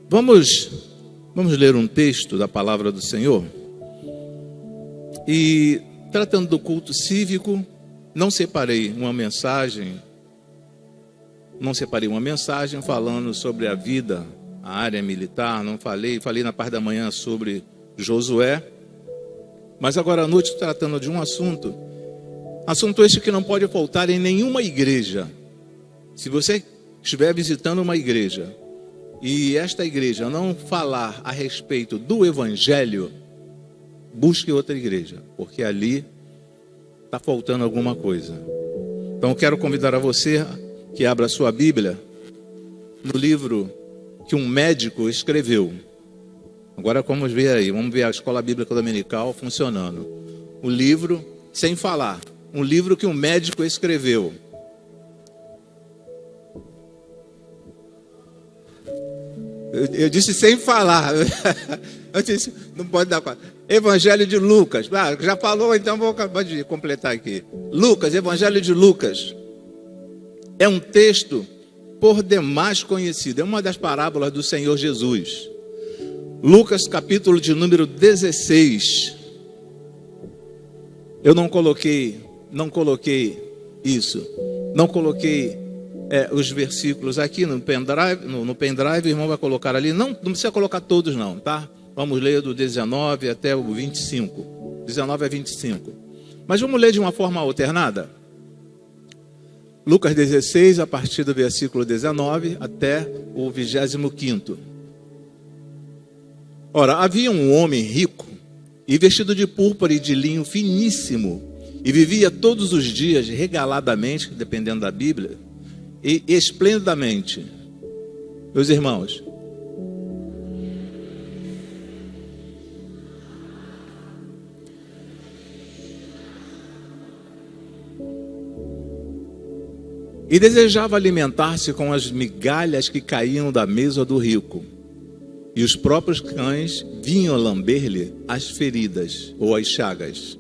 Vamos ler um texto da palavra do Senhor. E tratando do culto cívico, não separei uma mensagem falando sobre a vida, a área militar, falei na parte da manhã sobre Josué, mas agora à noite tratando de um assunto este que não pode faltar em nenhuma igreja. Se você estiver visitando uma igreja e esta igreja não falar a respeito do Evangelho, busque outra igreja, porque ali está faltando alguma coisa. Então eu quero convidar a você que abra a sua Bíblia no livro que um médico escreveu. Agora vamos ver a Escola Bíblica Dominical funcionando. O livro, sem falar, um livro que um médico escreveu. Eu disse sem falar. Eu disse, não pode dar conta. Evangelho de Lucas. Já falou, então vou acabar de completar aqui. Lucas, Evangelho de Lucas. É um texto por demais conhecido. É uma das parábolas do Senhor Jesus. Lucas, capítulo de número 16. Eu não coloquei isso. Não coloquei os versículos aqui no pendrive. No pendrive, o irmão vai colocar ali. Não precisa colocar todos não, tá? Vamos ler do 19 até o 25. 19 a 25. Mas vamos ler de uma forma alternada. Lucas 16, a partir do versículo 19 até o 25º. Ora, havia um homem rico e vestido de púrpura e de linho finíssimo, e vivia todos os dias regaladamente, dependendo da Bíblia, e esplendidamente. Meus irmãos, e desejava alimentar-se com as migalhas que caíam da mesa do rico. E os próprios cães vinham lamber-lhe as feridas ou as chagas.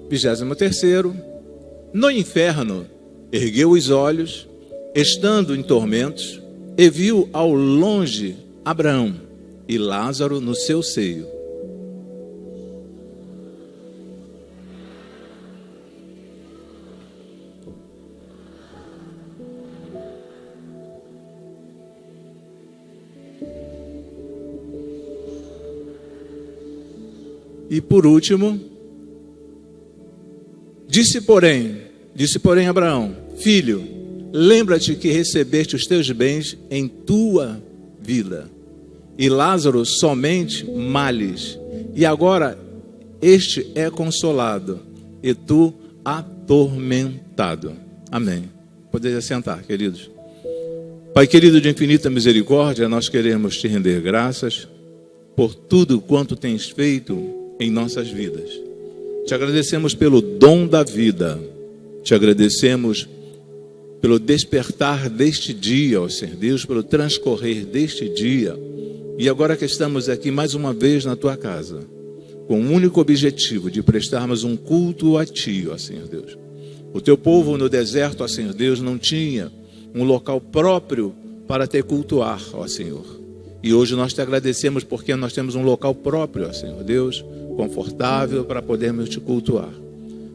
Vigésimo terceiro. No inferno, ergueu os olhos, estando em tormentos, e viu ao longe Abraão e Lázaro no seu seio. E por último, disse porém Abraão: filho, lembra-te que recebeste os teus bens em tua vida, e Lázaro somente males, e agora este é consolado, e tu atormentado. Amém. Podeis assentar, queridos. Pai querido de infinita misericórdia, nós queremos te render graças por tudo quanto tens feito em nossas vidas. Te agradecemos pelo dom da vida, te agradecemos pelo despertar deste dia, ó Senhor Deus, pelo transcorrer deste dia. E agora que estamos aqui mais uma vez na tua casa, com o único objetivo de prestarmos um culto a ti, ó Senhor Deus. O teu povo no deserto, ó Senhor Deus, não tinha um local próprio para te cultuar, ó Senhor. E hoje nós te agradecemos porque nós temos um local próprio, ó Senhor Deus, confortável para podermos te cultuar.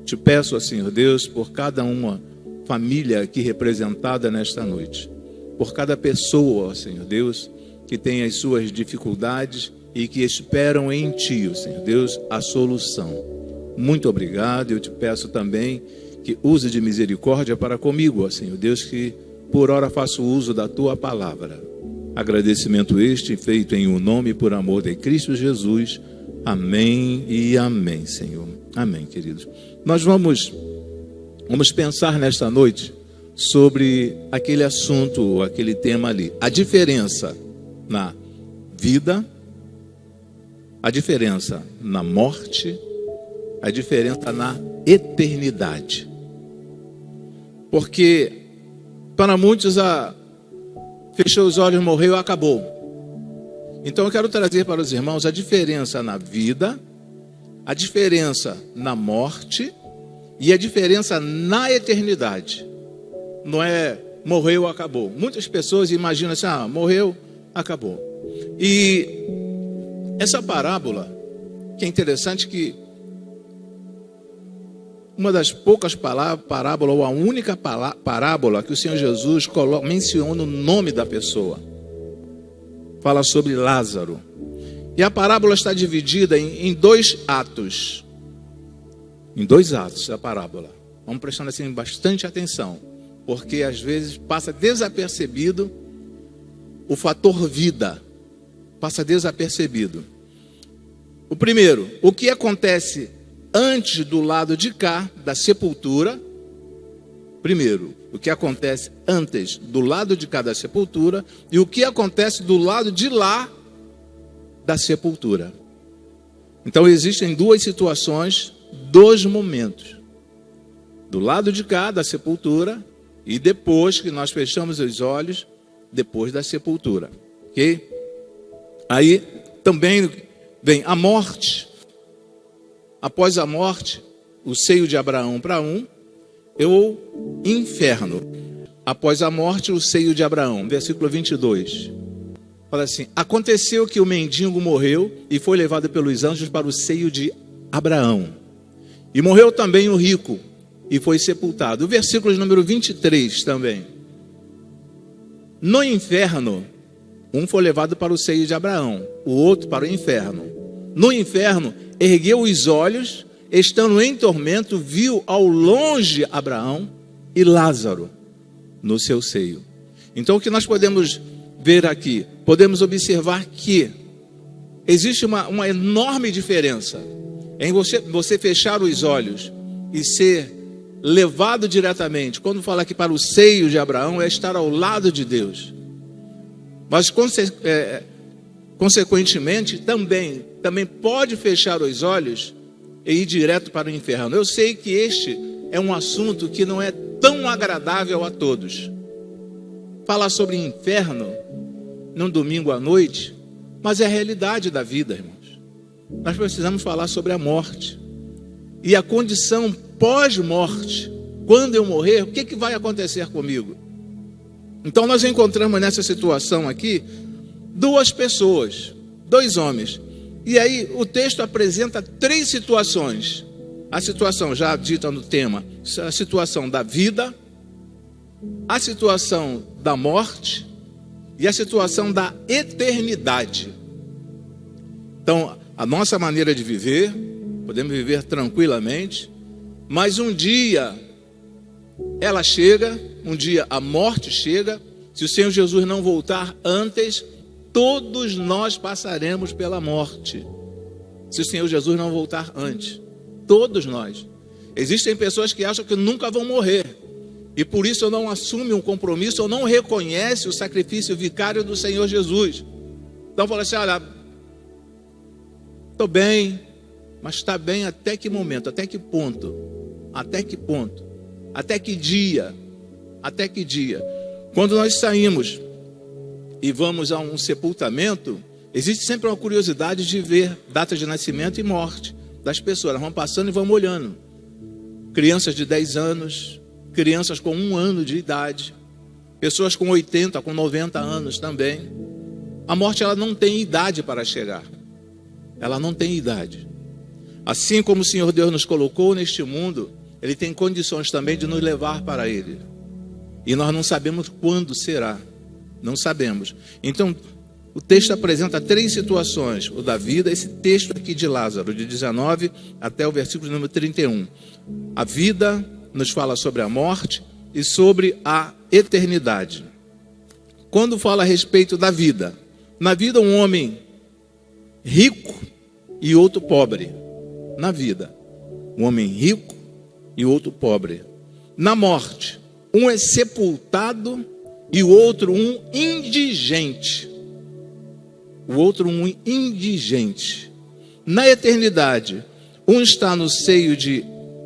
Te peço, ó Senhor Deus, por cada uma família aqui representada nesta noite, por cada pessoa, ó Senhor Deus, que tem as suas dificuldades e que esperam em ti, ó Senhor Deus, a solução. Muito obrigado. Eu te peço também que use de misericórdia para comigo, ó Senhor Deus, que por ora faço uso da tua palavra. Agradecimento este feito em o nome e por amor de Cristo Jesus. Amém e amém, Senhor. Amém, queridos. Nós vamos pensar nesta noite sobre aquele assunto, aquele tema ali. A diferença na vida, a diferença na morte, a diferença na eternidade. Porque para muitos fechou os olhos, morreu, acabou. Então eu quero trazer para os irmãos a diferença na vida, a diferença na morte e a diferença na eternidade. Não é morreu, acabou. Muitas pessoas imaginam assim, morreu, acabou. E essa parábola, que é interessante que uma das poucas parábolas, ou a única parábola que o Senhor Jesus menciona o nome da pessoa. Fala sobre Lázaro. E a parábola está dividida em 2 atos. Em 2 atos a parábola. Vamos prestando assim bastante atenção, porque às vezes passa desapercebido o fator vida. Passa desapercebido. O primeiro, o que acontece antes do lado de cá da sepultura. Primeiro, o que acontece antes do lado de cá da sepultura e o que acontece do lado de lá da sepultura. Então existem 2 situações, 2 momentos. Do lado de cá da sepultura e depois que nós fechamos os olhos, depois da sepultura. Ok? Aí também vem a morte. Após a morte, o seio de Abraão para um, ou inferno. Após a morte, o seio de Abraão. Versículo 22. Fala assim: aconteceu que o mendigo morreu e foi levado pelos anjos para o seio de Abraão. E morreu também o rico e foi sepultado. O versículo número 23 também. No inferno, um foi levado para o seio de Abraão, o outro para o inferno. No inferno, ergueu os olhos, estando em tormento, viu ao longe Abraão e Lázaro no seu seio. Então o que nós podemos ver aqui? Podemos observar que existe uma enorme diferença em você fechar os olhos e ser levado diretamente. Quando fala aqui para o seio de Abraão, é estar ao lado de Deus. Mas consequentemente também pode fechar os olhos e ir direto para o inferno. Eu sei que este é um assunto que não é tão agradável a todos. Falar sobre inferno num domingo à noite, mas é a realidade da vida, irmãos. Nós precisamos falar sobre a morte e a condição pós-morte. Quando eu morrer, o que vai acontecer comigo? Então nós encontramos nessa situação aqui 2 pessoas, 2 homens. E aí o texto apresenta 3 situações. A situação já dita no tema, a situação da vida, a situação da morte e a situação da eternidade. Então, a nossa maneira de viver, podemos viver tranquilamente, mas um dia ela chega, um dia a morte chega. Se o Senhor Jesus não voltar antes, todos nós passaremos pela morte. Se o Senhor Jesus não voltar antes, todos nós. Existem pessoas que acham que nunca vão morrer e por isso não assumem um compromisso ou não reconhecem o sacrifício vicário do Senhor Jesus. Então fala assim: olha, estou bem, mas está bem até que momento? Até que ponto? Até que ponto? Até que dia? Até que dia? Quando nós saímos e vamos a um sepultamento, existe sempre uma curiosidade de ver datas de nascimento e morte das pessoas. Elas vão passando e vão olhando. Crianças de 10 anos, crianças com 1 ano de idade, pessoas com 80, com 90 anos também. A morte, ela não tem idade para chegar. Ela não tem idade. Assim como o Senhor Deus nos colocou neste mundo, Ele tem condições também de nos levar para Ele. E nós não sabemos quando será. Não sabemos. Então, o texto apresenta 3 situações. O da vida, esse texto aqui de Lázaro, de 19 até o versículo número 31. A vida nos fala sobre a morte e sobre a eternidade. Quando fala a respeito da vida, na vida um homem rico e outro pobre. Na vida, um homem rico e outro pobre. Na morte, um é sepultado e o outro um indigente. O outro um indigente. Na eternidade, um está no seio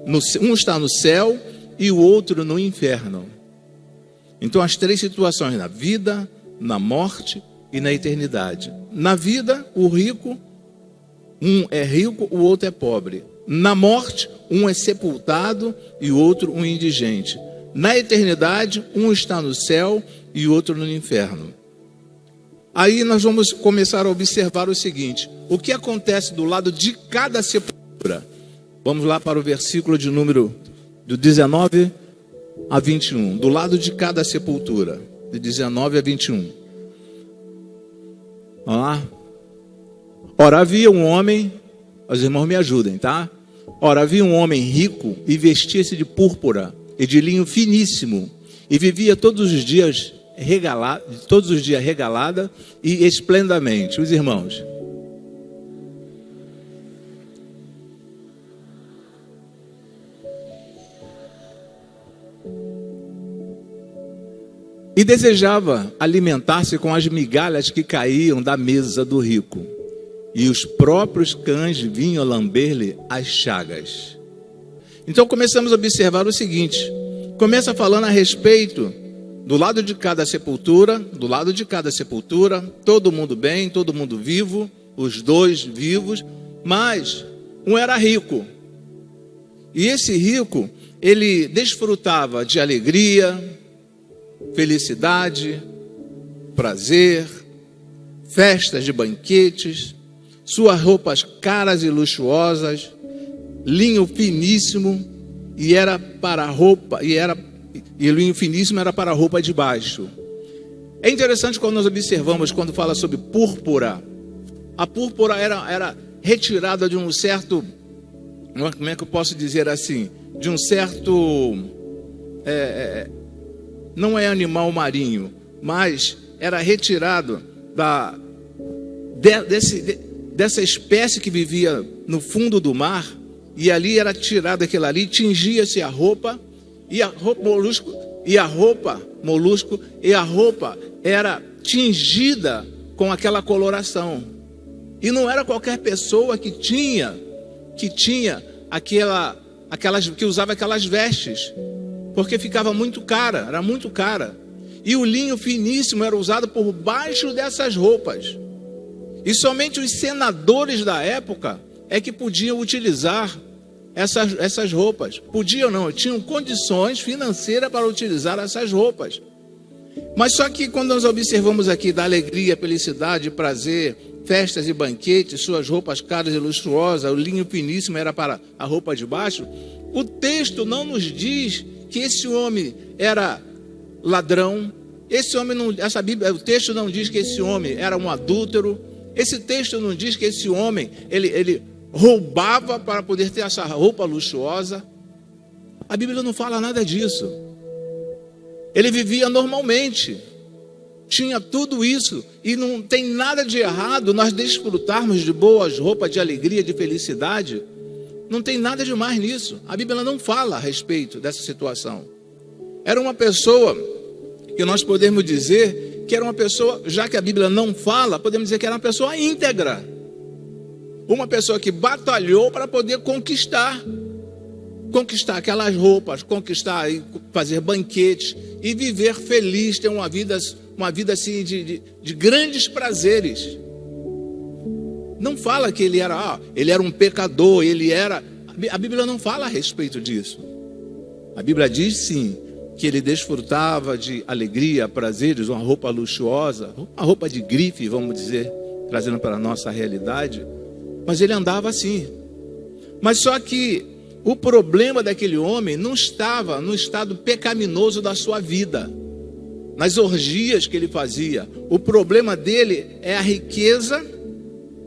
um está no céu e o outro no inferno. Então as 3 situações, na vida, na morte e na eternidade. Na vida, o rico, um é rico, o outro é pobre. Na morte, um é sepultado e o outro um indigente. Na eternidade, um está no céu e o outro no inferno. Aí nós vamos começar a observar o seguinte: o que acontece do lado de cada sepultura? Vamos lá para o versículo de número do 19 a 21. Do lado de cada sepultura, de 19 a 21. Vamos lá? Ora, havia um homem, os irmãos me ajudem, tá? Ora, havia um homem rico e vestia-se de púrpura e de linho finíssimo, e vivia todos os dias regalada e esplendamente. Os irmãos. E desejava alimentar-se com as migalhas que caíam da mesa do rico. E os próprios cães vinham lamber-lhe as chagas. Então começamos a observar o seguinte. Começa falando a respeito do lado de cada sepultura. Do lado de cada sepultura, todo mundo bem, todo mundo vivo. Os dois vivos. Mas um era rico. E esse rico, ele desfrutava de alegria, felicidade, prazer, festas de banquetes, suas roupas caras e luxuosas, linho finíssimo, e linho finíssimo era para a roupa de baixo. É interessante quando nós observamos, quando fala sobre púrpura, a púrpura era retirada de um certo, como é que eu posso dizer assim, de um certo, não é animal marinho, mas era retirado dessa espécie que vivia no fundo do mar, e ali era tirado aquilo ali, tingia-se a roupa, e a roupa era tingida com aquela coloração. E não era qualquer pessoa que usava aquelas vestes, porque ficava muito cara, era muito cara. E o linho finíssimo era usado por baixo dessas roupas. E somente os senadores da época é que podiam utilizar essas roupas. Podiam não, tinham condições financeiras para utilizar essas roupas. Mas só que quando nós observamos aqui da alegria, felicidade, prazer, festas e banquetes, suas roupas caras e luxuosas, o linho finíssimo era para a roupa de baixo, o texto não nos diz que esse homem era ladrão. O texto não diz que esse homem era um adúltero. Esse texto não diz que esse homem ele roubava para poder ter essa roupa luxuosa. A Bíblia não fala nada disso. Ele vivia normalmente, tinha tudo isso, e não tem nada de errado nós desfrutarmos de boas roupas, de alegria, de felicidade. Não tem nada de mais nisso. A Bíblia não fala a respeito dessa situação. Era uma pessoa que nós podemos dizer que era uma pessoa, já que a Bíblia não fala, podemos dizer que era uma pessoa íntegra. Uma pessoa que batalhou para poder conquistar aquelas roupas, conquistar e fazer banquetes e viver feliz, ter uma vida assim de grandes prazeres. Não fala que ele era um pecador, a Bíblia não fala a respeito disso. A Bíblia diz sim que ele desfrutava de alegria, prazeres, uma roupa luxuosa, uma roupa de grife, vamos dizer, trazendo para a nossa realidade. Mas ele andava assim. Mas só que o problema daquele homem não estava no estado pecaminoso da sua vida, nas orgias que ele fazia. O problema dele é a riqueza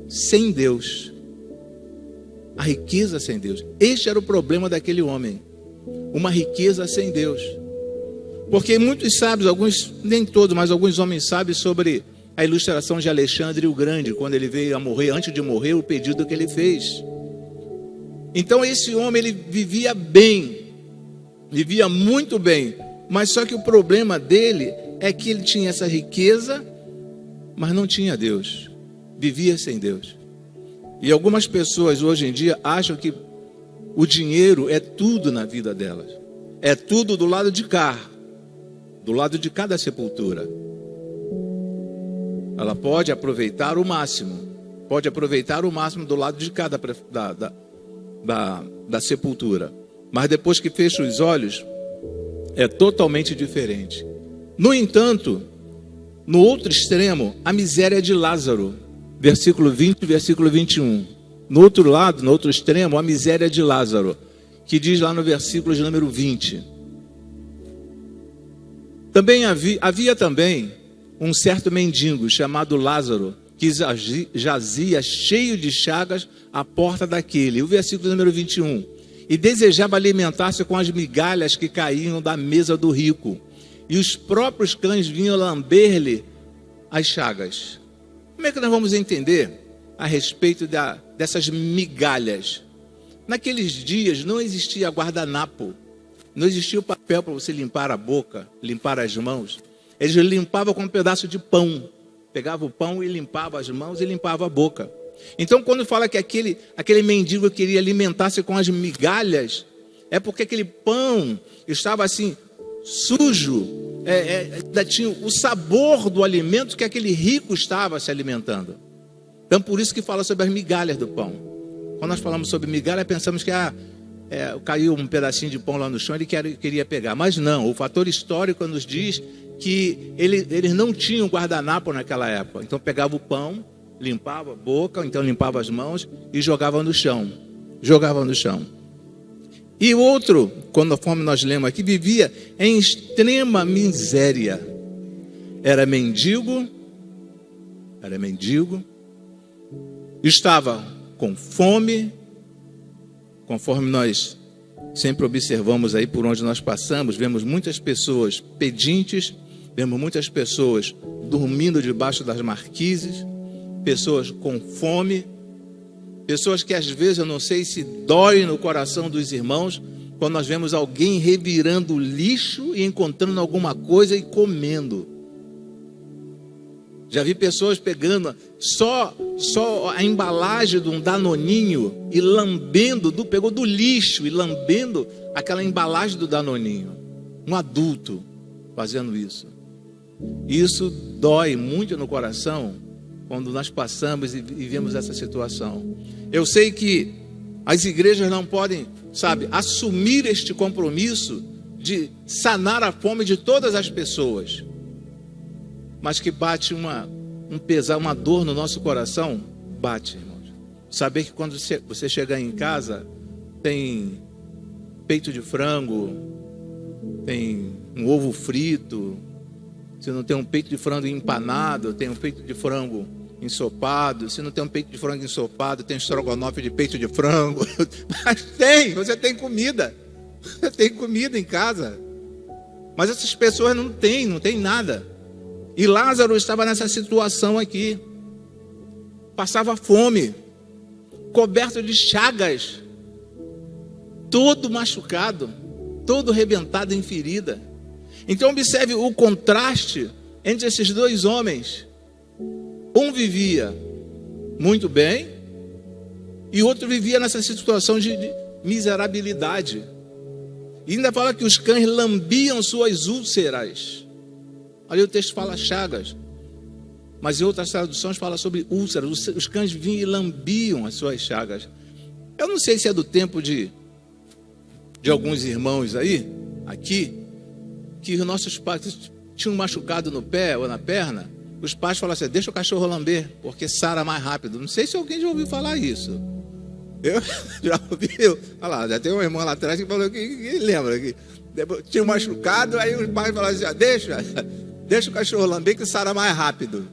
sem Deus. A riqueza sem Deus. Este era o problema daquele homem. Uma riqueza sem Deus. Porque muitos sábios, alguns, nem todos, mas alguns homens sabem sobre a ilustração de Alexandre o Grande, quando ele veio a morrer, antes de morrer, o pedido que ele fez. Então esse homem, ele vivia bem, vivia muito bem, mas só que o problema dele é que ele tinha essa riqueza, mas não tinha Deus, vivia sem Deus. E algumas pessoas hoje em dia acham que o dinheiro é tudo na vida delas, é tudo do lado de cá, do lado de cada sepultura. Ela pode aproveitar o máximo. Pode aproveitar o máximo do lado de cada da sepultura. Mas depois que fecha os olhos, é totalmente diferente. No entanto, no outro extremo, a miséria de Lázaro. Versículo 20 e versículo 21. No outro lado, no outro extremo, a miséria de Lázaro, que diz lá no versículo de número 20. Também havia também um certo mendigo chamado Lázaro, que jazia cheio de chagas à porta daquele. O versículo número 21. E desejava alimentar-se com as migalhas que caíam da mesa do rico. E os próprios cães vinham lamber-lhe as chagas. Como é que nós vamos entender a respeito dessas migalhas? Naqueles dias não existia guardanapo, não existia o papel para você limpar a boca, limpar as mãos. Eles limpavam com um pedaço de pão. Pegava o pão e limpava as mãos e limpava a boca. Então, quando fala que aquele mendigo queria alimentar-se com as migalhas, é porque aquele pão estava assim, sujo, tinha o sabor do alimento que aquele rico estava se alimentando. Então, por isso que fala sobre as migalhas do pão. Quando nós falamos sobre migalha, pensamos que caiu um pedacinho de pão lá no chão, ele queria pegar. Mas não, o fator histórico nos diz que eles não tinham guardanapo naquela época. Então pegava o pão, limpava a boca, então limpava as mãos e jogava no chão. Jogava no chão. E outro, conforme nós lemos aqui, vivia em extrema miséria. Era mendigo, estava com fome, conforme nós sempre observamos aí por onde nós passamos, vemos muitas pessoas pedintes, vemos muitas pessoas dormindo debaixo das marquises, pessoas com fome, pessoas que às vezes eu não sei se dói no coração dos irmãos, quando nós vemos alguém revirando lixo e encontrando alguma coisa e comendo. Já vi pessoas pegando só a embalagem de um Danoninho e lambendo, pegou do lixo e lambendo aquela embalagem do Danoninho. Um adulto fazendo isso. Isso dói muito no coração quando nós passamos e vemos essa situação. Eu sei que as igrejas não podem, assumir este compromisso de sanar a fome de todas as pessoas. Mas que bate um pesar, uma dor no nosso coração, bate, irmãos. Saber que quando você chegar em casa, tem peito de frango, tem um ovo frito, se não tem um peito de frango empanado, tem um peito de frango ensopado, se não tem um peito de frango ensopado, tem estrogonofe de peito de frango, mas você tem comida em casa, mas essas pessoas não tem nada. E Lázaro estava nessa situação aqui, passava fome, coberto de chagas, todo machucado, todo arrebentado em ferida. Então observe o contraste entre esses dois homens. Um vivia muito bem e outro vivia nessa situação de miserabilidade. E ainda fala que os cães lambiam suas úlceras. Ali o texto fala chagas, mas em outras traduções fala sobre úlceras. Os cães vinham e lambiam as suas chagas. Eu não sei se é do tempo de alguns irmãos aqui, que os nossos pais tinham machucado no pé ou na perna, os pais falavam assim, deixa o cachorro lamber, porque sara mais rápido. Não sei se alguém já ouviu falar isso. Eu já ouvi, olha lá, já tem uma irmã lá atrás que falou que lembra que tinha machucado, aí os pais falavam assim, deixa o cachorro lamber que sara mais rápido,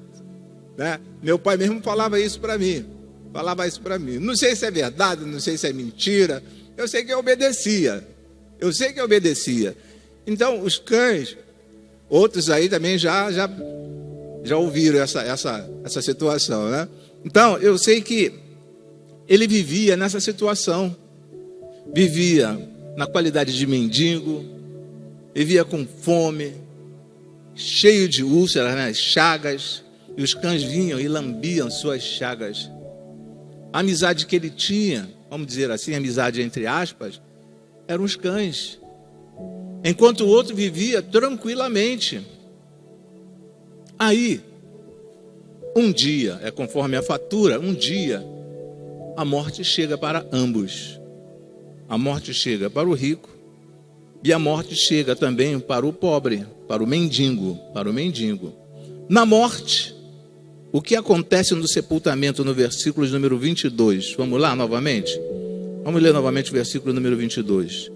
né? Meu pai mesmo falava isso para mim. Não sei se é verdade, não sei se é mentira. Eu sei que eu obedecia. Então, os cães, outros aí também já ouviram essa situação, né? Então, eu sei que ele vivia nessa situação. Vivia na qualidade de mendigo, vivia com fome, cheio de úlceras, né? Chagas, e os cães vinham e lambiam suas chagas. A amizade que ele tinha, vamos dizer assim, amizade entre aspas, eram os cães. Enquanto o outro vivia tranquilamente. Aí, um dia, é conforme a fatura, um dia, a morte chega para ambos. A morte chega para o rico e a morte chega também para o pobre, para o mendigo, Na morte, o que acontece no sepultamento no versículo número 22? Vamos lá novamente? Vamos ler novamente o versículo número 22.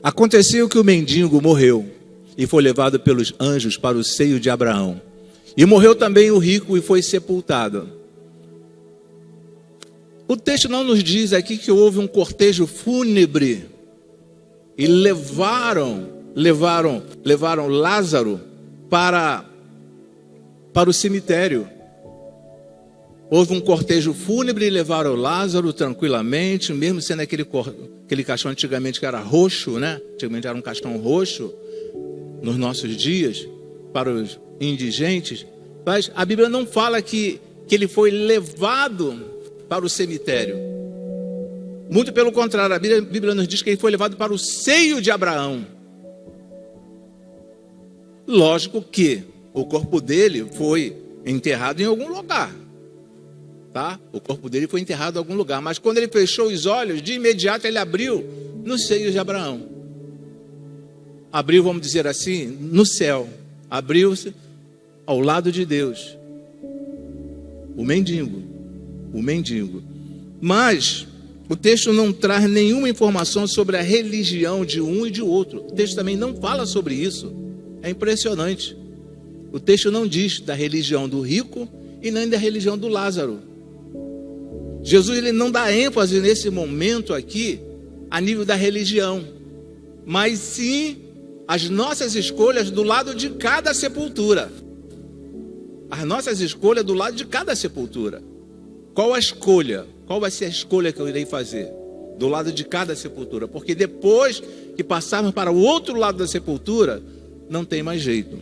Aconteceu que o mendigo morreu e foi levado pelos anjos para o seio de Abraão. E morreu também o rico e foi sepultado. O texto não nos diz aqui que houve um cortejo fúnebre e levaram Lázaro para o cemitério. Houve um cortejo fúnebre e levaram Lázaro tranquilamente, mesmo sendo aquele caixão antigamente que era roxo, né? Antigamente era um caixão roxo, nos nossos dias, para os indigentes. Mas a Bíblia não fala que ele foi levado para o cemitério. Muito pelo contrário, a Bíblia nos diz que ele foi levado para o seio de Abraão. Lógico que o corpo dele foi enterrado em algum lugar. Tá? O corpo dele foi enterrado em algum lugar. Mas quando ele fechou os olhos, de imediato ele abriu no seio de Abraão. Abriu, vamos dizer assim, no céu. Abriu-se ao lado de Deus. O mendigo. Mas o texto não traz nenhuma informação sobre a religião de um e de outro. O texto também não fala sobre isso. É impressionante. O texto não diz da religião do rico e nem da religião do Lázaro. Jesus ele não dá ênfase nesse momento aqui a nível da religião, mas sim as nossas escolhas do lado de cada sepultura. As nossas escolhas do lado de cada sepultura. Qual a escolha? Qual vai ser a escolha que eu irei fazer? Do lado de cada sepultura. Porque depois que passarmos para o outro lado da sepultura, não tem mais jeito.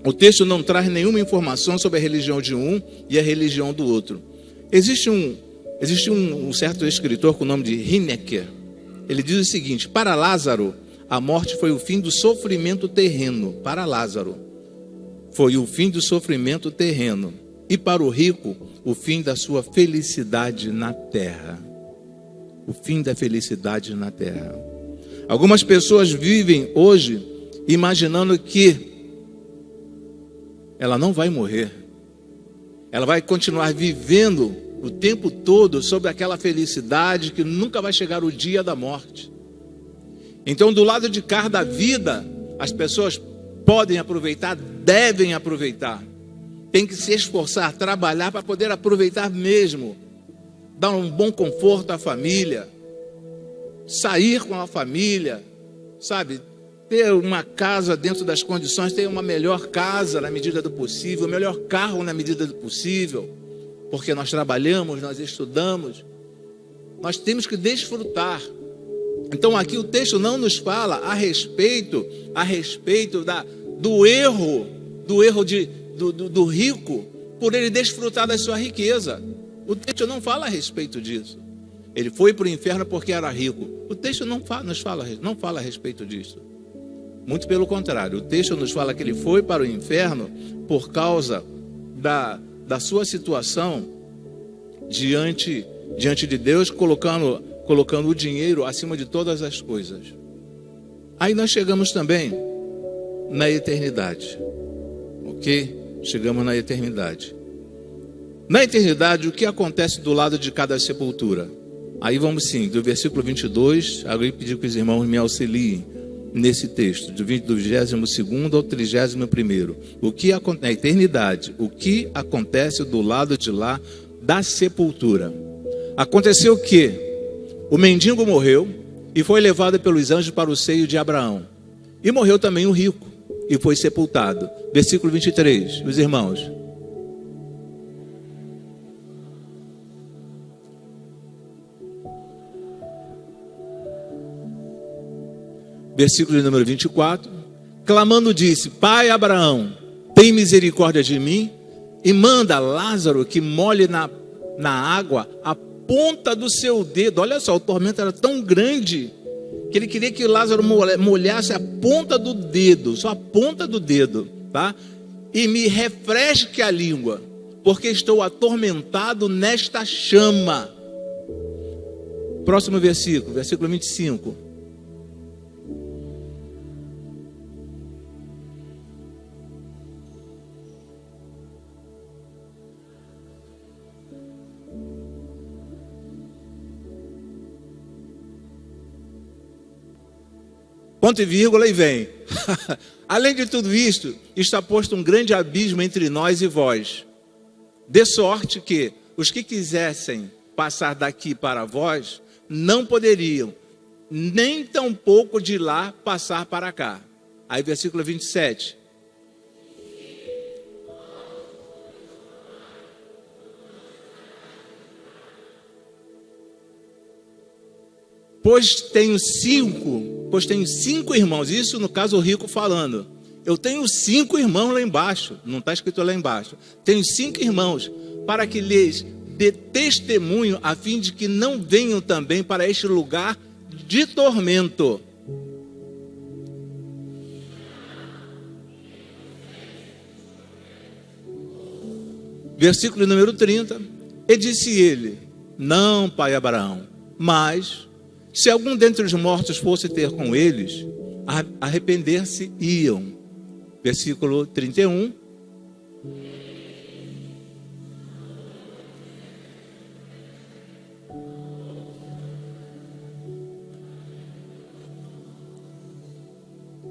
O texto não traz nenhuma informação sobre a religião de um e a religião do outro. Existe um certo escritor com o nome de Hinecker. Ele diz o seguinte: para Lázaro, a morte foi o fim do sofrimento terreno. Para Lázaro, foi o fim do sofrimento terreno. E para o rico, o fim da sua felicidade na terra. O fim da felicidade na terra. Algumas pessoas vivem hoje imaginando que ela não vai morrer. Ela vai continuar vivendo o tempo todo sobre aquela felicidade que nunca vai chegar o dia da morte. Então, do lado de cá da vida, as pessoas podem aproveitar, devem aproveitar. Tem que se esforçar, trabalhar para poder aproveitar mesmo. Dar um bom conforto à família. Sair com a família. Sabe? Ter uma casa dentro das condições. Ter uma melhor casa na medida do possível. O melhor carro na medida do possível. Porque nós trabalhamos, nós estudamos. Nós temos que desfrutar. Então aqui o texto não nos fala a respeito do erro do rico por ele desfrutar da sua riqueza. O texto não fala a respeito disso. Ele foi para o inferno porque era rico. O texto não fala a respeito disso. Muito pelo contrário, o texto nos fala que ele foi para o inferno por causa da sua situação diante de Deus, colocando o dinheiro acima de todas as coisas. Aí nós chegamos também na eternidade. Ok? Chegamos na eternidade. Na eternidade, o que acontece do lado de cada sepultura? Aí vamos sim, do versículo 22, agora eu pedi que os irmãos me auxiliem nesse texto, do 22º ao 31º. O que acontece na eternidade? O que acontece do lado de lá da sepultura? Aconteceu que o mendigo morreu e foi levado pelos anjos para o seio de Abraão. E morreu também o rico e foi sepultado. Versículo 23, os irmãos. Versículo número 24. Clamando disse: Pai Abraão, tem misericórdia de mim e manda Lázaro que molhe na água a ponta do seu dedo. Olha só, o tormento era tão grande que ele queria que Lázaro molhasse a ponta do dedo, só a ponta do dedo, tá? e me refresque a língua, porque estou atormentado nesta chama. Próximo versículo, versículo 25. Ponto e vírgula e vem. Além de tudo isto, está posto um grande abismo entre nós e vós, de sorte que os que quisessem passar daqui para vós, não poderiam, nem tampouco de lá passar para cá. Aí versículo 27. Pois tenho cinco irmãos, isso no caso o rico falando. Eu tenho 5 irmãos lá embaixo, não está escrito lá embaixo. Tenho 5 irmãos, para que lhes dê testemunho, a fim de que não venham também para este lugar de tormento. Versículo número 30. E disse ele: não, pai Abraão, mas se algum dentre os mortos fosse ter com eles, arrepender-se-iam. Versículo 31.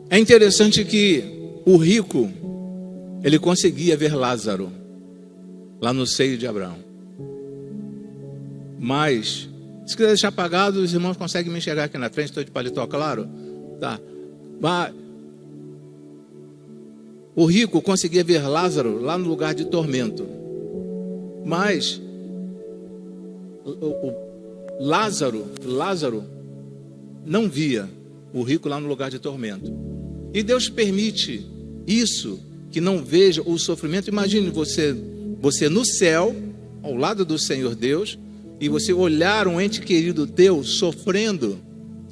É interessante que o rico, ele conseguia ver Lázaro lá no seio de Abraão. Mas, se quiser deixar apagado, os irmãos conseguem me enxergar aqui na frente, estou de paletó, claro? Tá. Mas o rico conseguia ver Lázaro lá no lugar de tormento. Mas o Lázaro não via o rico lá no lugar de tormento. E Deus permite isso, que não veja o sofrimento. Imagine você no céu, ao lado do Senhor Deus, e você olhar um ente querido teu sofrendo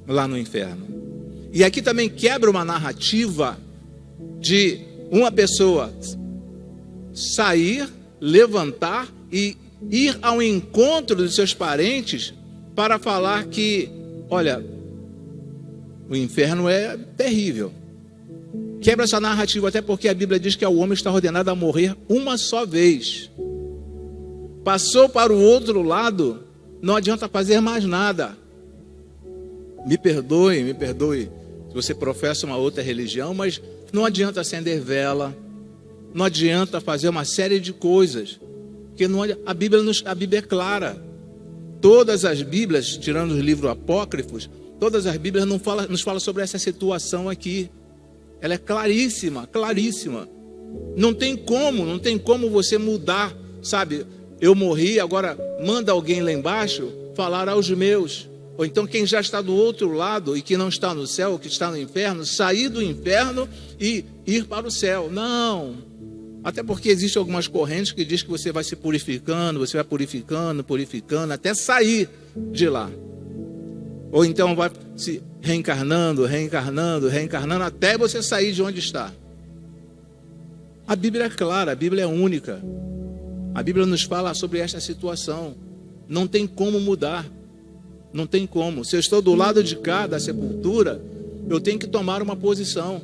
lá no inferno. E aqui também quebra uma narrativa de uma pessoa sair, levantar e ir ao encontro dos seus parentes para falar que, olha, o inferno é terrível. Quebra essa narrativa, até porque a Bíblia diz que o homem está ordenado a morrer uma só vez. Passou para o outro lado, não adianta fazer mais nada. Me perdoe se você professa uma outra religião, mas não adianta acender vela, não adianta fazer uma série de coisas, porque a Bíblia é clara. Todas as Bíblias, tirando os livros apócrifos, todas as Bíblias nos falam sobre essa situação aqui. Ela é claríssima, claríssima. Não tem como você mudar, sabe? Eu morri, agora manda alguém lá embaixo falar aos meus. Ou então quem já está do outro lado e que não está no céu, que está no inferno, sair do inferno e ir para o céu. Não. Até porque existem algumas correntes que diz que você vai se purificando, você vai purificando, até sair de lá. Ou então vai se reencarnando, até você sair de onde está. A Bíblia é clara, a Bíblia é única. A Bíblia nos fala sobre esta situação. Não tem como mudar. Não tem como. Se eu estou do lado de cá da sepultura, eu tenho que tomar uma posição.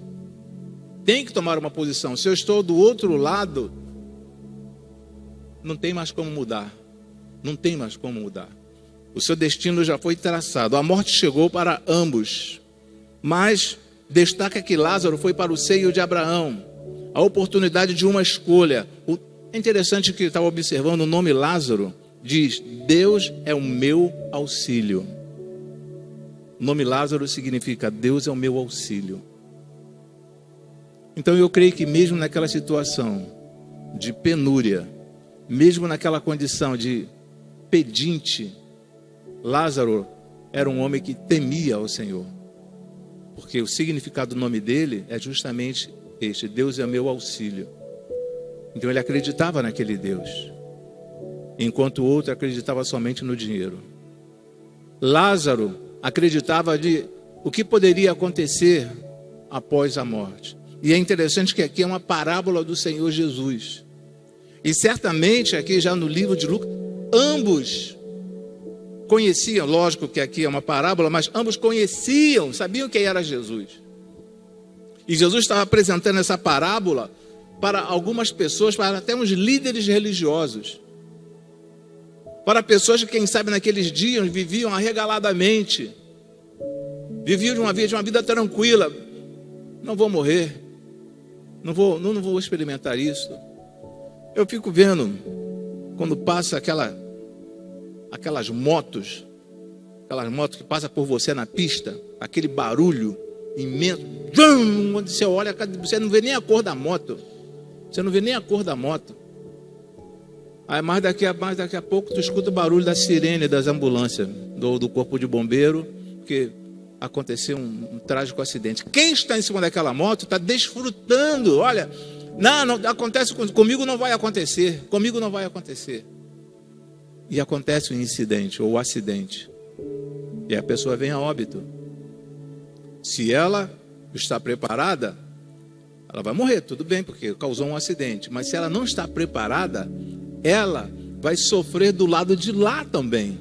Se eu estou do outro lado, não tem mais como mudar. O seu destino já foi traçado. A morte chegou para ambos. Mas destaca que Lázaro foi para o seio de Abraão. A oportunidade de uma escolha. É interessante que estava observando o nome Lázaro. Diz: Deus é o meu auxílio. O nome Lázaro significa Deus é o meu auxílio. Então eu creio que mesmo naquela situação de penúria, mesmo naquela condição de pedinte, Lázaro era um homem que temia ao Senhor. Porque o significado do nome dele é justamente este: Deus é meu auxílio. Então ele acreditava naquele Deus, enquanto o outro acreditava somente no dinheiro. Lázaro acreditava de o que poderia acontecer após a morte. E é interessante que aqui é uma parábola do Senhor Jesus. E certamente aqui já no livro de Lucas, ambos conheciam, lógico que aqui é uma parábola, mas ambos conheciam, sabiam quem era Jesus. E Jesus estava apresentando essa parábola para algumas pessoas, para até uns líderes religiosos. Para pessoas que, quem sabe, naqueles dias viviam arregaladamente. Viviam de uma vida tranquila. Não vou morrer. Não vou experimentar isso. Eu fico vendo, quando passa aquelas motos que passam por você na pista, aquele barulho imenso, quando você olha, você não vê nem a cor da moto. Aí mais daqui a pouco tu escuta o barulho da sirene das ambulâncias, do corpo de bombeiro, porque aconteceu um trágico acidente. Quem está em cima daquela moto está desfrutando. Olha, não acontece comigo, não vai acontecer. Comigo não vai acontecer. E acontece um incidente ou acidente. E a pessoa vem a óbito. Se ela está preparada, ela vai morrer, tudo bem, porque causou um acidente. Mas se ela não está preparada, ela vai sofrer do lado de lá também.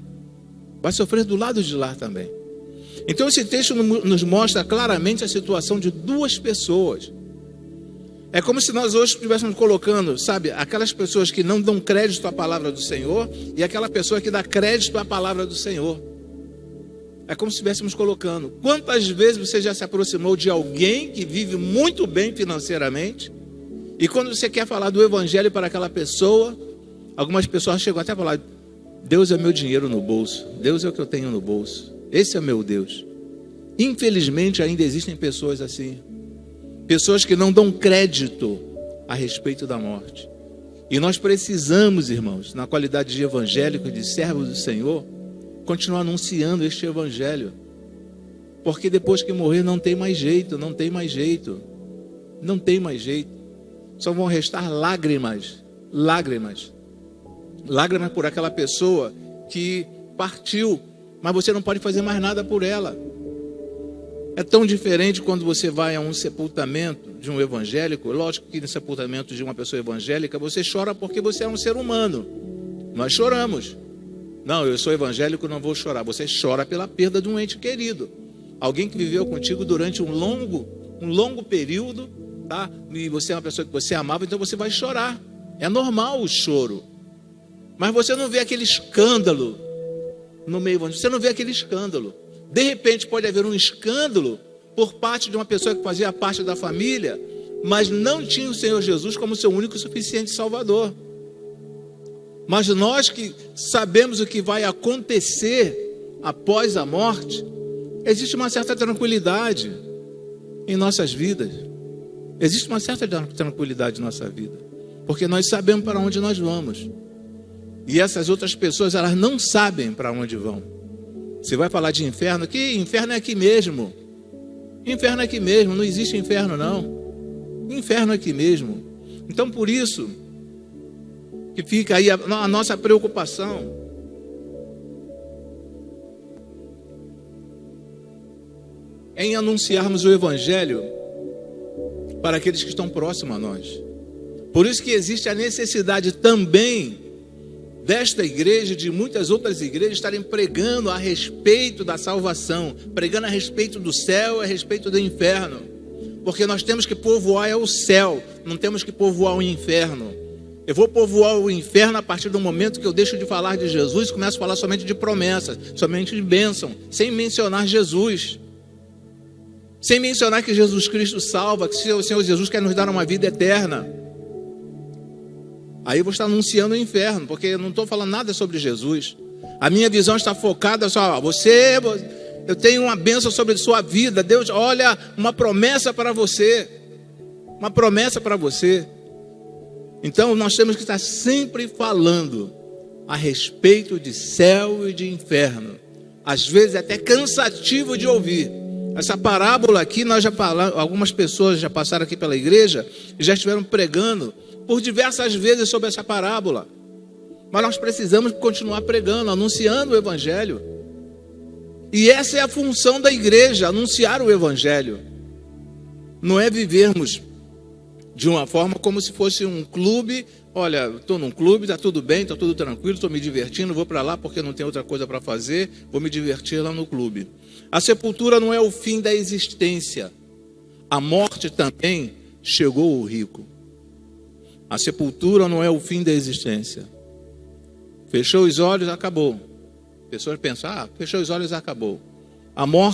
Então esse texto nos mostra claramente a situação de duas pessoas. É como se nós hoje estivéssemos colocando, sabe, aquelas pessoas que não dão crédito à palavra do Senhor e aquela pessoa que dá crédito à palavra do Senhor. É como se estivéssemos colocando. Quantas vezes você já se aproximou de alguém que vive muito bem financeiramente e quando você quer falar do evangelho para aquela pessoa, algumas pessoas chegam até a falar: Deus é meu dinheiro no bolso, Deus é o que eu tenho no bolso, esse é meu Deus. Infelizmente ainda existem pessoas assim, pessoas que não dão crédito a respeito da morte. E nós precisamos, irmãos, na qualidade de evangélico, de servos do Senhor, continuar anunciando este evangelho, porque depois que morrer não tem mais jeito, só vão restar lágrimas por aquela pessoa que partiu, mas você não pode fazer mais nada por ela. É tão diferente quando você vai a um sepultamento de um evangélico. Lógico que no sepultamento de uma pessoa evangélica você chora porque você é um ser humano. Nós choramos. Não, eu sou evangélico, não vou chorar. Você chora pela perda de um ente querido. Alguém que viveu contigo durante um longo período, tá? E você é uma pessoa que você amava, então você vai chorar. É normal o choro. Mas você não vê aquele escândalo no meio evangélico. Você não vê aquele escândalo. De repente pode haver um escândalo por parte de uma pessoa que fazia parte da família, mas não tinha o Senhor Jesus como seu único e suficiente Salvador. Mas nós que sabemos o que vai acontecer após a morte, existe uma certa tranquilidade em nossas vidas. Existe uma certa tranquilidade em nossa vida, porque nós sabemos para onde nós vamos. E essas outras pessoas, elas não sabem para onde vão. Você vai falar de inferno, que inferno é aqui mesmo. Inferno é aqui mesmo, não existe inferno não. Inferno é aqui mesmo. Então por isso que fica aí a nossa preocupação. Em anunciarmos o evangelho para aqueles que estão próximos a nós. Por isso que existe a necessidade também desta igreja e de muitas outras igrejas estarem pregando a respeito da salvação, pregando a respeito do céu, a respeito do inferno. Porque nós temos que povoar o céu, não temos que povoar o inferno. Eu vou povoar o inferno a partir do momento que eu deixo de falar de Jesus e começo a falar somente de promessas, somente de bênção, sem mencionar Jesus. Sem mencionar que Jesus Cristo salva, que o Senhor Jesus quer nos dar uma vida eterna. Aí eu vou estar anunciando o inferno, porque eu não estou falando nada sobre Jesus. A minha visão está focada só, eu tenho uma bênção sobre a sua vida. Deus, olha, uma promessa para você. Uma promessa para você. Então nós temos que estar sempre falando a respeito de céu e de inferno. Às vezes é até cansativo de ouvir. Essa parábola aqui, nós já falamos, algumas pessoas já passaram aqui pela igreja e já estiveram pregando por diversas vezes sobre essa parábola. Mas nós precisamos continuar pregando, anunciando o evangelho. E essa é a função da igreja, anunciar o evangelho. Não é vivermos de uma forma como se fosse um clube. Olha, estou num clube, está tudo bem, está tudo tranquilo, estou me divertindo, vou para lá porque não tem outra coisa para fazer, vou me divertir lá no clube. A sepultura não é o fim da existência. A morte também chegou ao rico. A sepultura não é o fim da existência. Fechou os olhos, acabou. Pessoas pensam, fechou os olhos, acabou.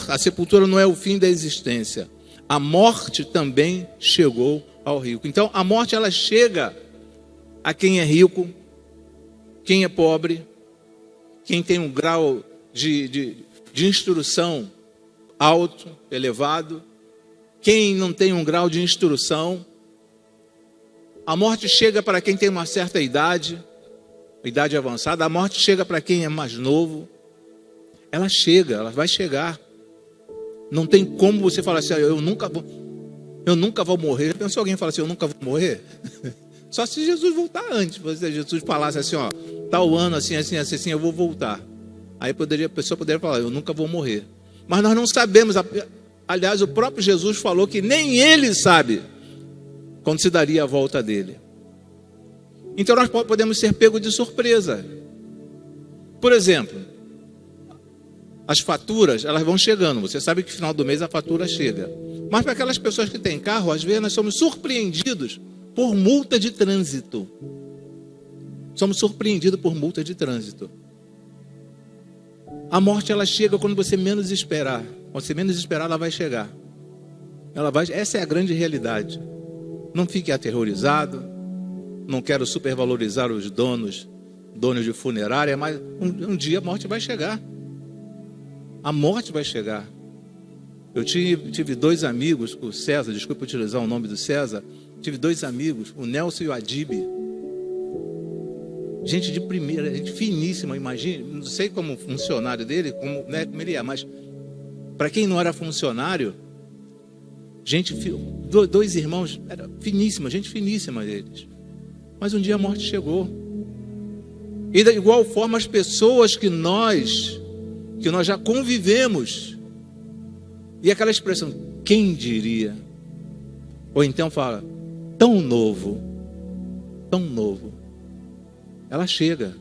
A sepultura não é o fim da existência. A morte também chegou ao rico. Então, a morte, ela chega a quem é rico, quem é pobre, quem tem um grau de instrução alto, elevado, quem não tem um grau de instrução. A morte chega para quem tem uma certa idade avançada. A morte chega para quem é mais novo. Ela chega, ela vai chegar. Não tem como você falar assim, eu nunca vou morrer. Já pensou alguém falar assim, eu nunca vou morrer? Só se Jesus voltar antes. Se Jesus falasse assim, tal ano, assim, eu vou voltar. Aí a pessoa poderia falar, eu nunca vou morrer. Mas nós não sabemos. Aliás, o próprio Jesus falou que nem ele sabe quando se daria a volta dele. Então nós podemos ser pegos de surpresa. Por exemplo, as faturas, elas vão chegando. Você sabe que no final do mês a fatura chega. Mas para aquelas pessoas que têm carro, às vezes nós somos surpreendidos por multa de trânsito. Somos surpreendidos por multa de trânsito. A morte, ela chega quando você menos esperar. Quando você menos esperar, ela vai chegar. Essa é a grande realidade. Não fique aterrorizado. Não quero supervalorizar os donos de funerária, mas um dia a morte vai chegar. A morte vai chegar. Eu tive 2 amigos, o César, desculpa utilizar o nome do César, tive 2 amigos, o Nelson e o Adib. Gente de primeira, gente finíssima, imagine, não sei como funcionário dele, como ele é, mas para quem não era funcionário, 2 irmãos, era finíssima, gente finíssima deles. Mas um dia a morte chegou. E da igual forma as pessoas que nós já convivemos, e aquela expressão, quem diria? Ou então fala, tão novo, ela chega,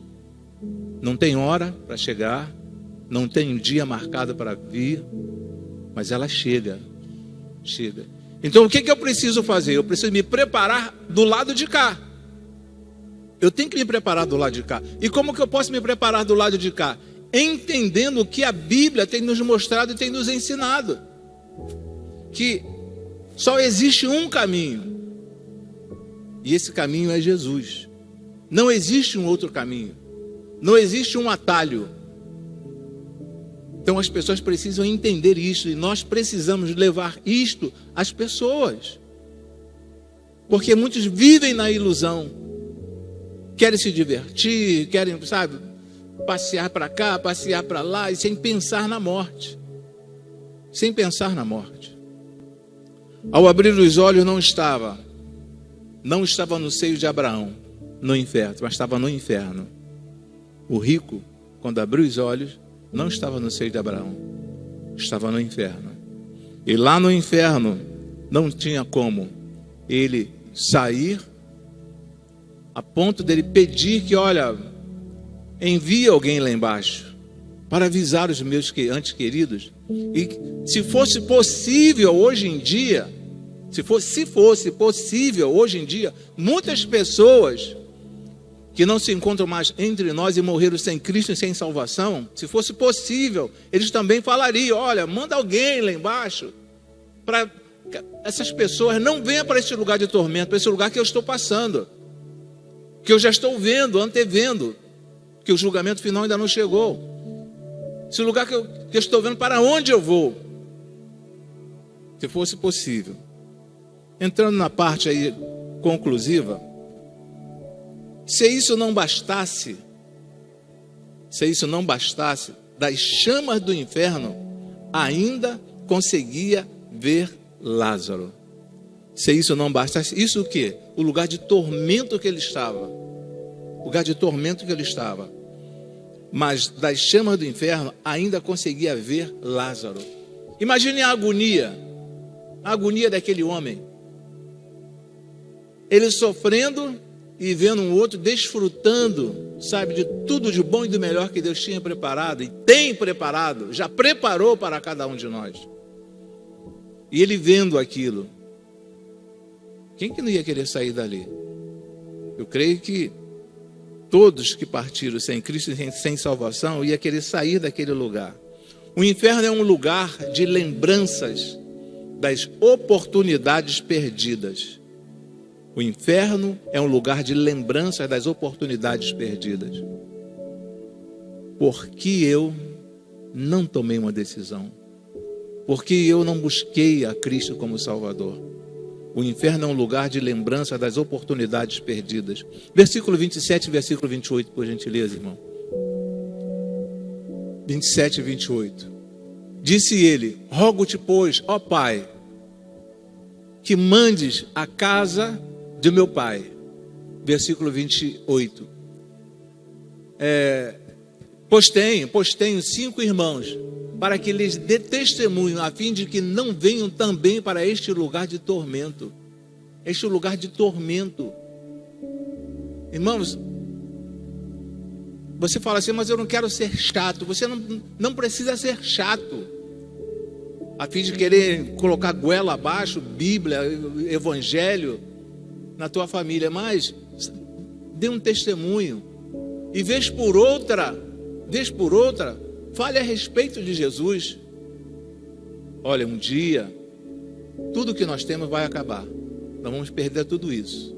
não tem hora para chegar, não tem um dia marcado para vir, mas ela chega. Então o que eu preciso fazer? Eu preciso me preparar do lado de cá. Eu tenho que me preparar do lado de cá. E como que eu posso me preparar do lado de cá? Entendendo o que a Bíblia tem nos mostrado e tem nos ensinado. Que só existe um caminho. E esse caminho é Jesus. Não existe um outro caminho. Não existe um atalho. Então as pessoas precisam entender isso. E nós precisamos levar isto às pessoas. Porque muitos vivem na ilusão. Querem se divertir, querem, passear para cá, passear para lá, e sem pensar na morte. Sem pensar na morte. Ao abrir os olhos não estava no seio de Abraão, no inferno, mas estava no inferno. O rico, quando abriu os olhos, não estava no seio de Abraão, estava no inferno. E lá no inferno não tinha como ele sair a ponto dele pedir que, olha, envie alguém lá embaixo para avisar os meus antes queridos. E se fosse possível hoje em dia, se fosse possível hoje em dia, muitas pessoas que não se encontram mais entre nós e morreram sem Cristo e sem salvação, se fosse possível, eles também falariam, olha, manda alguém lá embaixo para que essas pessoas não venham para esse lugar de tormento, para esse lugar que eu estou passando, que eu já estou vendo, antevendo, que o julgamento final ainda não chegou. Esse lugar que eu estou vendo, para onde eu vou? Se fosse possível. Entrando na parte aí conclusiva, se isso não bastasse, das chamas do inferno, ainda conseguia ver Lázaro. Se isso não bastasse, isso o quê? O lugar de tormento que ele estava. Mas das chamas do inferno ainda conseguia ver Lázaro. Imagine a agonia daquele homem. ele sofrendo e vendo um outro desfrutando, sabe, de tudo de bom e do melhor que Deus tinha preparado, e tem preparado, já preparou para cada um de nós. E ele vendo aquilo, quem que não ia querer sair dali? Eu creio que todos que partiram sem Cristo e sem salvação ia querer sair daquele lugar. O inferno é um lugar de lembranças das oportunidades perdidas. O inferno é um lugar de lembranças das oportunidades perdidas. Porque eu não tomei uma decisão. Porque eu não busquei a Cristo como Salvador. O inferno é um lugar de lembrança das oportunidades perdidas. Versículo 27 e versículo 28, por gentileza, irmão. 27 e 28. Disse ele: rogo-te, pois, ó Pai, que mandes a casa de meu pai. Versículo 28. Pois tenho 5 irmãos, para que lhes dê testemunho, a fim de que não venham também para este lugar de tormento. Este lugar de tormento. Irmãos, você fala assim, mas eu não quero ser chato. Você não precisa ser chato, a fim de querer colocar goela abaixo, Bíblia, Evangelho, na tua família. Mas dê um testemunho. E vez por outra, fale a respeito de Jesus. Olha, um dia, tudo que nós temos vai acabar. Nós vamos perder tudo isso.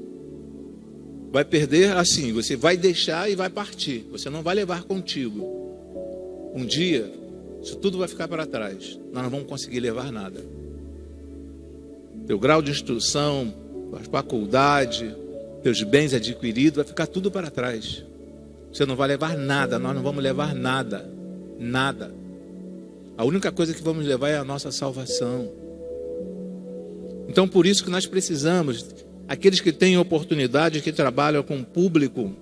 Vai perder assim, você vai deixar e vai partir. Você não vai levar contigo. Um dia, isso tudo vai ficar para trás. Nós não vamos conseguir levar nada. Teu grau de instrução, a faculdade, teus bens adquiridos, vai ficar tudo para trás. Você não vai levar nada, nós não vamos levar nada. Nada. A única coisa que vamos levar é a nossa salvação. Então, por isso que nós precisamos, aqueles que têm oportunidade, que trabalham com o público,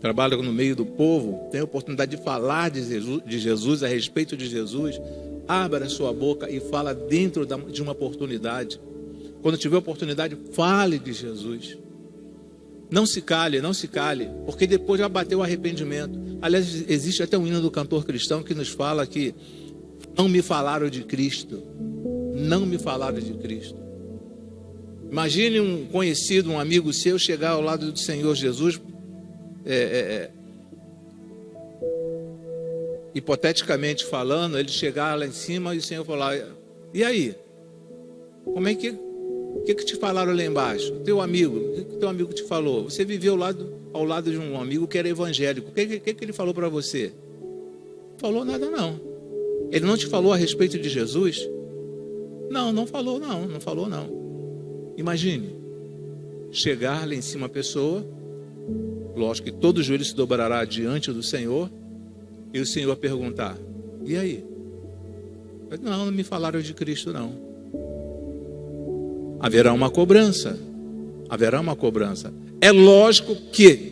trabalham no meio do povo, têm oportunidade de falar de Jesus, a respeito de Jesus, abra a sua boca e fala dentro de uma oportunidade. Quando tiver oportunidade, fale de Jesus. Não se cale, porque depois já bateu o arrependimento. Aliás, existe até um hino do cantor cristão que nos fala que não me falaram de Cristo. Não me falaram de Cristo. Imagine um conhecido, um amigo seu, chegar ao lado do Senhor Jesus, hipoteticamente falando, ele chegar lá em cima e o Senhor falar: e aí? Como é que... O que te falaram lá embaixo? Teu amigo, o que teu amigo te falou? Você viveu ao lado de um amigo que era evangélico. O que ele falou para você? Não falou nada, não. Ele não te falou a respeito de Jesus? Não falou, não. Imagine, chegar lá em cima a pessoa, lógico que todo joelho se dobrará diante do Senhor, e o Senhor perguntar: e aí? Não me falaram de Cristo, não. Haverá uma cobrança. É lógico que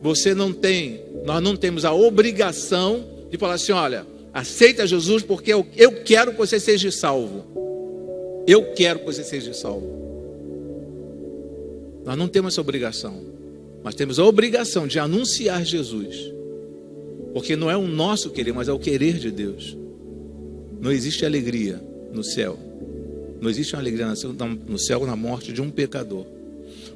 nós não temos a obrigação de falar assim: olha, aceita Jesus porque eu quero que você seja salvo. Eu quero que você seja salvo. Nós não temos essa obrigação, mas temos a obrigação de anunciar Jesus, porque não é o nosso querer, mas é o querer de Deus. Não existe alegria no céu. Não existe uma alegria no céu na morte de um pecador.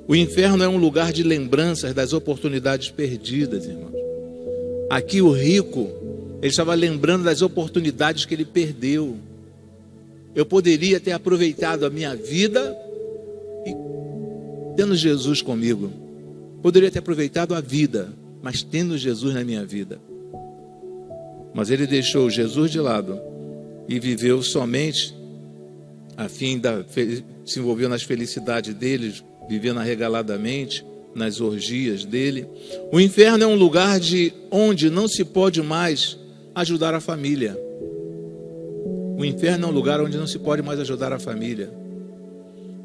O inferno é um lugar de lembranças das oportunidades perdidas, irmãos. Aqui o rico, ele estava lembrando das oportunidades que ele perdeu. Eu poderia ter aproveitado a minha vida e tendo Jesus comigo. Poderia ter aproveitado a vida, mas tendo Jesus na minha vida. Mas ele deixou Jesus de lado e viveu somente se envolveu nas felicidades deles, vivendo arregaladamente nas orgias dele. O inferno é um lugar onde não se pode mais ajudar a família. O inferno é um lugar onde não se pode mais ajudar a família.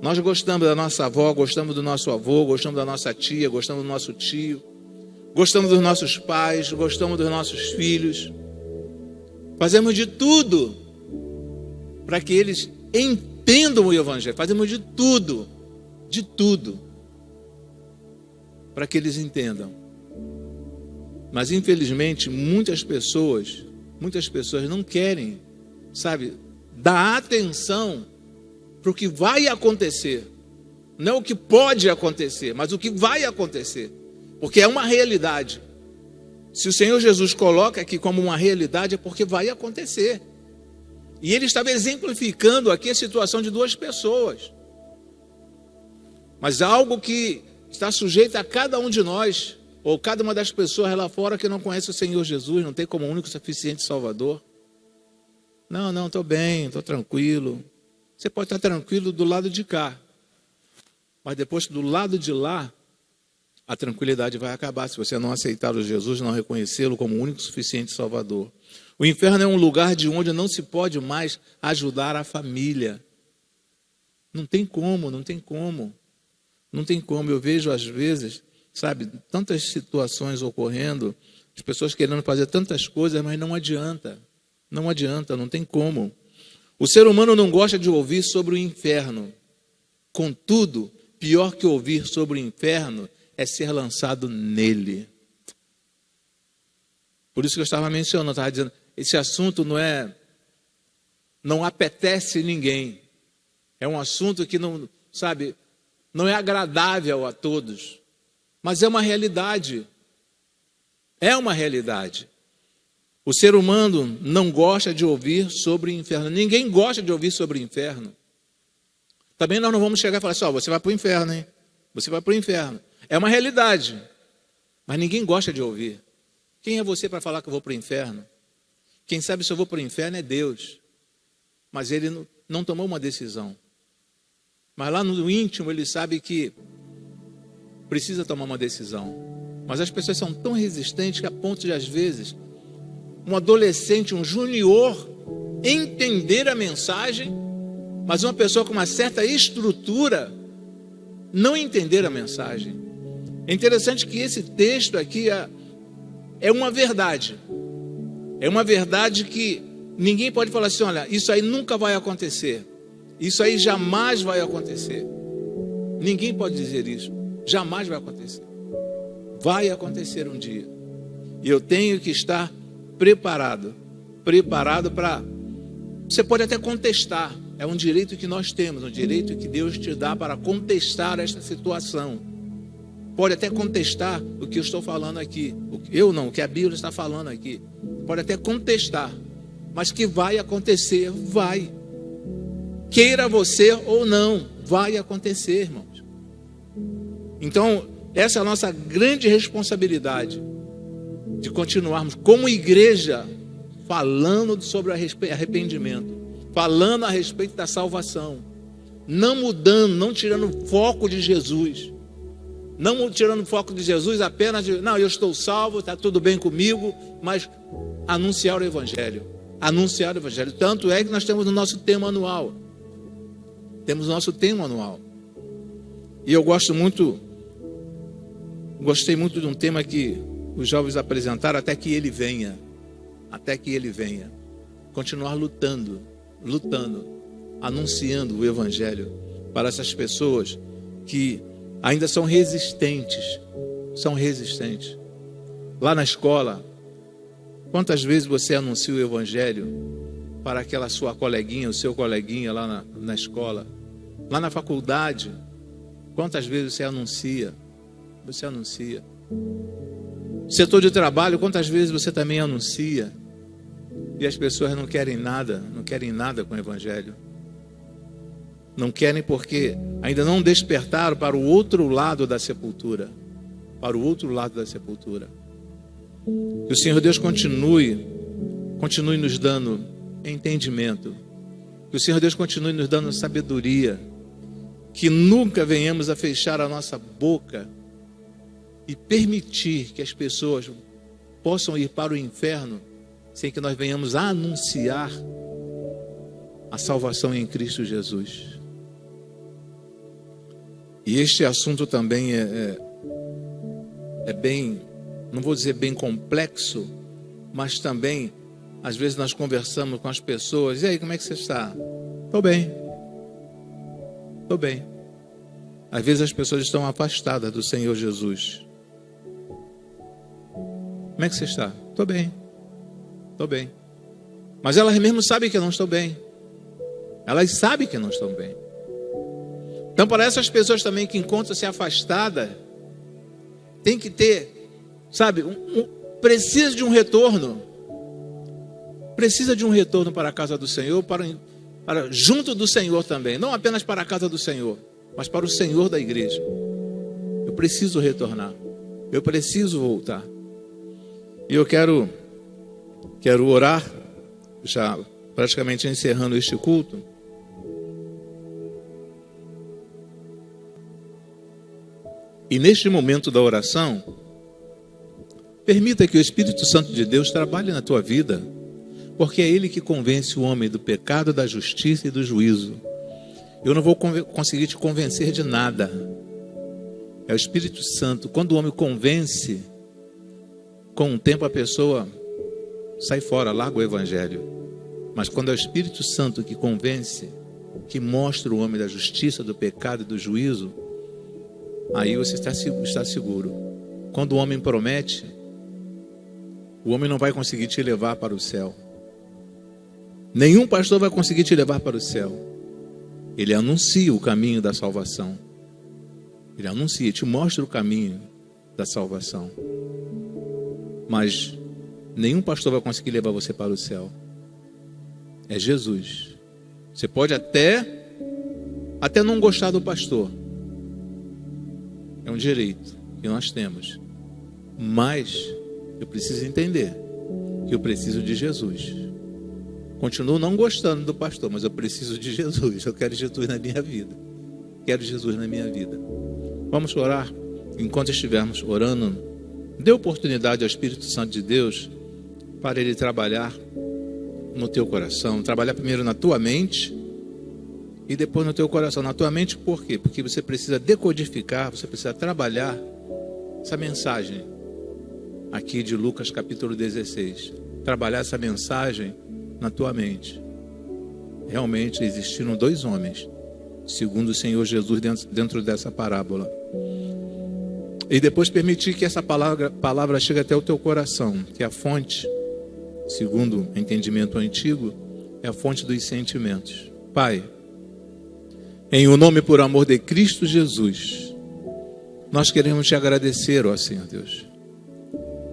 Nós gostamos da nossa avó, gostamos do nosso avô, gostamos da nossa tia, gostamos do nosso tio, gostamos dos nossos pais, gostamos dos nossos filhos. Fazemos de tudo para que eles entendam o Evangelho. Fazemos de de tudo para que eles entendam. Mas infelizmente muitas pessoas não querem, sabe, dar atenção para o que vai acontecer. Não o que pode acontecer, mas o que vai acontecer. Porque é uma realidade. Se o Senhor Jesus coloca aqui como uma realidade, é porque vai acontecer. E ele estava exemplificando aqui a situação de duas pessoas. Mas algo que está sujeito a cada um de nós, ou cada uma das pessoas lá fora que não conhece o Senhor Jesus, não tem como único suficiente Salvador. Não, estou bem, estou tranquilo. Você pode estar tranquilo do lado de cá. Mas depois do lado de lá, a tranquilidade vai acabar se você não aceitar o Jesus, não reconhecê-lo como o único suficiente Salvador. O inferno é um lugar de onde não se pode mais ajudar a família. Não tem como. Eu vejo às vezes, sabe, tantas situações ocorrendo, as pessoas querendo fazer tantas coisas, mas não adianta, não tem como. O ser humano não gosta de ouvir sobre o inferno. Contudo, pior que ouvir sobre o inferno é ser lançado nele. Por isso que eu estava mencionando, estava dizendo, esse assunto não apetece ninguém. É um assunto que não é agradável a todos. Mas é uma realidade. É uma realidade. O ser humano não gosta de ouvir sobre o inferno. Ninguém gosta de ouvir sobre o inferno. Também nós não vamos chegar e falar assim, você vai para o inferno, hein? Você vai para o inferno. É uma realidade. Mas ninguém gosta de ouvir. Quem é você para falar que eu vou para o inferno? Quem sabe se eu vou para o inferno é Deus. Mas ele não tomou uma decisão. Mas lá no íntimo ele sabe que precisa tomar uma decisão. Mas as pessoas são tão resistentes que a ponto de, às vezes, um adolescente, um junior, entender a mensagem, mas uma pessoa com uma certa estrutura não entender a mensagem. É interessante que esse texto aqui é uma verdade. É uma verdade que ninguém pode falar assim, olha, isso aí nunca vai acontecer. Isso aí jamais vai acontecer. Ninguém pode dizer isso. Jamais vai acontecer. Vai acontecer um dia. E eu tenho que estar preparado para... Você pode até contestar. É um direito que nós temos, um direito que Deus te dá para contestar esta situação. Pode até contestar o que eu estou falando aqui. O que a Bíblia está falando aqui. Pode até contestar. Mas que vai acontecer, vai. Queira você ou não, vai acontecer, irmãos. Então, essa é a nossa grande responsabilidade. De continuarmos como igreja, falando sobre arrependimento. Falando a respeito da salvação. Não mudando, não tirando o foco de Jesus. Não tirando o foco de Jesus apenas de, não, eu estou salvo, está tudo bem comigo, mas anunciar o Evangelho. Anunciar o Evangelho. Tanto é que nós temos o nosso tema anual. Temos o nosso tema anual. E eu gostei muito de um tema que os jovens apresentaram, até que ele venha. Até que ele venha. Continuar lutando, anunciando o Evangelho para essas pessoas que ainda são resistentes. Lá na escola, quantas vezes você anuncia o Evangelho para aquela sua coleguinha, o seu coleguinha lá na escola? Lá na faculdade, quantas vezes você anuncia? Setor de trabalho, quantas vezes você também anuncia? E as pessoas não querem nada com o Evangelho. Não querem porque ainda não despertaram para o outro lado da sepultura. Que o Senhor Deus continue nos dando entendimento. Que o Senhor Deus continue nos dando sabedoria. Que nunca venhamos a fechar a nossa boca e permitir que as pessoas possam ir para o inferno sem que nós venhamos a anunciar a salvação em Cristo Jesus. E este assunto também é bem, não vou dizer bem complexo, mas também, às vezes nós conversamos com as pessoas, e aí, como é que você está? Estou bem. Às vezes as pessoas estão afastadas do Senhor Jesus. Como é que você está? Estou bem. Estou bem. Mas elas mesmo sabem que eu não estou bem. Elas sabem que não estão bem. Então, para essas pessoas também que encontram-se afastadas, tem que ter, sabe, precisa de um retorno. Precisa de um retorno para a casa do Senhor, para junto do Senhor também. Não apenas para a casa do Senhor, mas para o Senhor da igreja. Eu preciso retornar. Eu preciso voltar. E eu quero orar, já praticamente encerrando este culto. E neste momento da oração, permita que o Espírito Santo de Deus trabalhe na tua vida, porque é Ele que convence o homem do pecado, da justiça e do juízo. Eu não vou conseguir te convencer de nada. É o Espírito Santo. Quando o homem convence, com o tempo a pessoa sai fora, larga o Evangelho. Mas quando é o Espírito Santo que convence, que mostra o homem da justiça, do pecado e do juízo, aí você está seguro. Quando o homem promete, o homem não vai conseguir te levar para o céu. Nenhum pastor vai conseguir te levar para o céu. Ele anuncia o caminho da salvação. Ele anuncia, te mostra o caminho da salvação. Mas nenhum pastor vai conseguir levar você para o céu. É Jesus. Você pode até não gostar do pastor. É um direito que nós temos. Mas eu preciso entender que eu preciso de Jesus. Continuo não gostando do pastor, mas eu preciso de Jesus. Eu quero Jesus na minha vida. Quero Jesus na minha vida. Vamos orar. Enquanto estivermos orando, dê oportunidade ao Espírito Santo de Deus para Ele trabalhar no teu coração. Trabalhar primeiro na tua mente e depois no teu coração. Na tua mente por quê? Porque você precisa decodificar, você precisa trabalhar essa mensagem aqui de Lucas capítulo 16. Trabalhar essa mensagem na tua mente. Realmente existiram dois homens, segundo o Senhor Jesus dentro dessa parábola. E depois permitir que essa palavra chegue até o teu coração, que é a fonte, segundo o entendimento antigo, é a fonte dos sentimentos. Pai, em o nome por amor de Cristo Jesus, nós queremos te agradecer, ó Senhor Deus,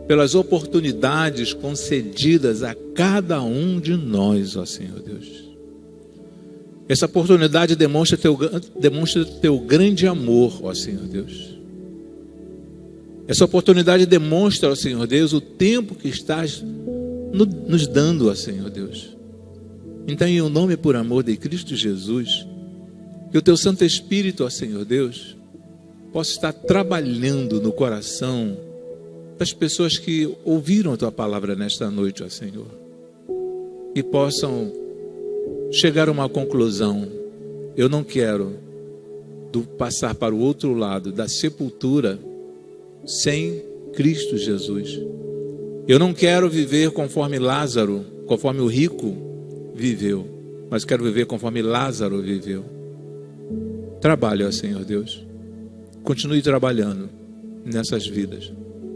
pelas oportunidades concedidas a cada um de nós, ó Senhor Deus. Essa oportunidade demonstra teu grande amor, ó Senhor Deus. Essa oportunidade demonstra, ó Senhor Deus, o tempo que estás nos dando, ó Senhor Deus. Então, em o nome por amor de Cristo Jesus, que o teu Santo Espírito, ó Senhor Deus, possa estar trabalhando no coração das pessoas que ouviram a tua palavra nesta noite, ó Senhor, e possam chegar a uma conclusão. Eu não quero passar para o outro lado da sepultura sem Cristo Jesus. Eu não quero viver conforme Lázaro, conforme o rico viveu, mas quero viver conforme Lázaro viveu. Trabalhe, ó Senhor Deus. Continue trabalhando nessas vidas,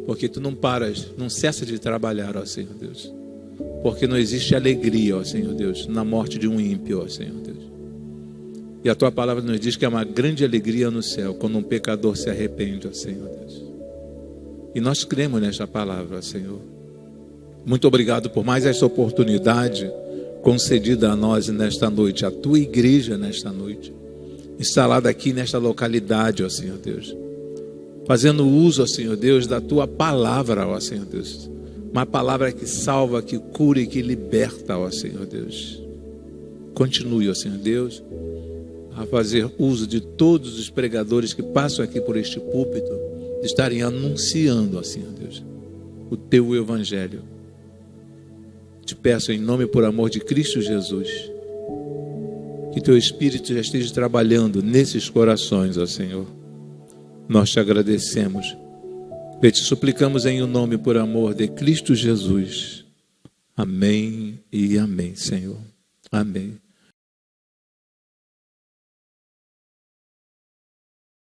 porque tu não paras, não cessa de trabalhar, ó Senhor Deus. Porque não existe alegria, ó Senhor Deus, na morte de um ímpio, ó Senhor Deus. E a tua palavra nos diz que é uma grande alegria no céu quando um pecador se arrepende, ó Senhor Deus. E nós cremos nesta palavra, ó Senhor. Muito obrigado por mais esta oportunidade concedida a nós nesta noite, a tua igreja nesta noite, instalada aqui nesta localidade, ó Senhor Deus, fazendo uso, ó Senhor Deus, da tua palavra, ó Senhor Deus, uma palavra que salva, que cura e que liberta, ó Senhor Deus. Continue, ó Senhor Deus, a fazer uso de todos os pregadores que passam aqui por este púlpito, de estarem anunciando, ó Senhor Deus, o teu evangelho. Te peço em nome e por amor de Cristo Jesus, que teu Espírito já esteja trabalhando nesses corações, ó Senhor. Nós te agradecemos e te suplicamos em o nome e por amor de Cristo Jesus. Amém e amém, Senhor. Amém.